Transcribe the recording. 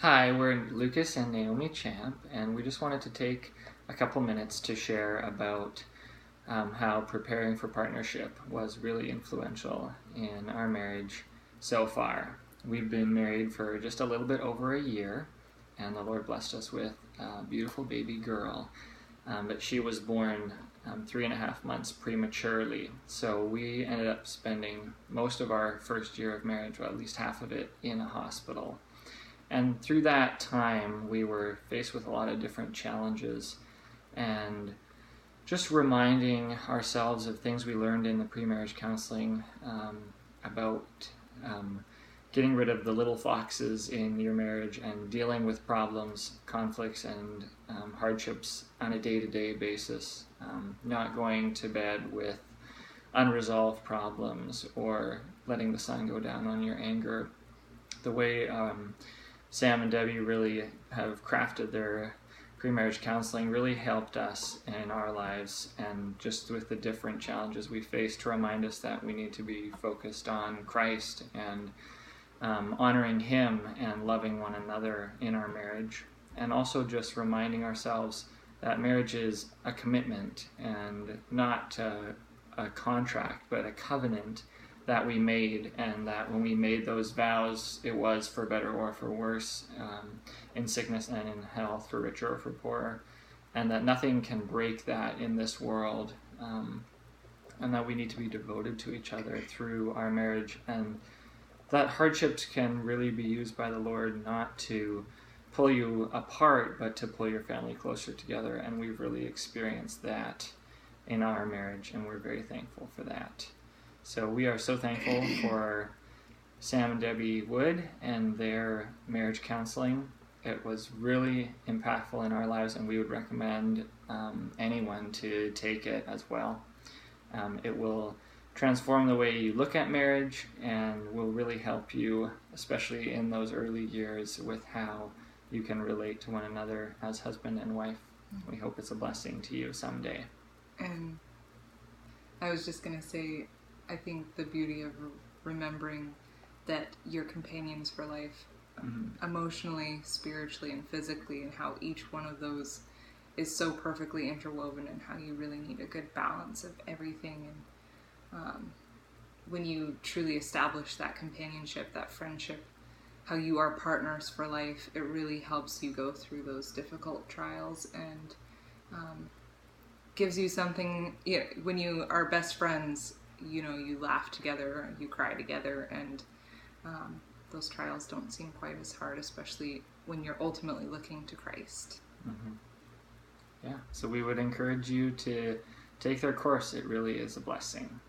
Hi, we're Lucas and Naomi Champ, and we just wanted to take a couple minutes to share about how preparing for partnership was really influential in our marriage so far. We've been married for just a little bit over a year, and the Lord blessed us with a beautiful baby girl. But she was born 3.5 months prematurely, so we ended up spending most of our first year of marriage, or at least half of it, in a hospital. And through that time, we were faced with a lot of different challenges, and just reminding ourselves of things we learned in the pre-marriage counseling about getting rid of the little foxes in your marriage and dealing with problems, conflicts, and hardships on a day-to-day basis. Not going to bed with unresolved problems or letting the sun go down on your anger. The way Sam and Debbie really have crafted their pre-marriage counseling really helped us in our lives, and just with the different challenges we face, to remind us that we need to be focused on Christ and honoring Him and loving one another in our marriage, and also just reminding ourselves that marriage is a commitment and not a contract, but a covenant that we made, and that when we made those vows, it was for better or for worse, in sickness and in health, for richer or for poorer, and that nothing can break that in this world, and that we need to be devoted to each other through our marriage, and that hardships can really be used by the Lord not to pull you apart, but to pull your family closer together, and we've really experienced that in our marriage, and we're very thankful for that. So we are so thankful for Sam and Debbie Wood and their marriage counseling. It was really impactful in our lives, and we would recommend anyone to take it as well. It will transform the way you look at marriage and will really help you, especially in those early years, with how you can relate to one another as husband and wife. We hope it's a blessing to you someday. And I was just going to say, I think the beauty of remembering that your companions for life, emotionally, spiritually, and physically, and how each one of those is so perfectly interwoven, and how you really need a good balance of everything. And when you truly establish that companionship, that friendship, how you are partners for life, it really helps you go through those difficult trials, and gives you something. When you are best friends, you laugh together, you cry together, and those trials don't seem quite as hard, especially when you're ultimately looking to Christ. Yeah, so we would encourage you to take their course. It really is a blessing.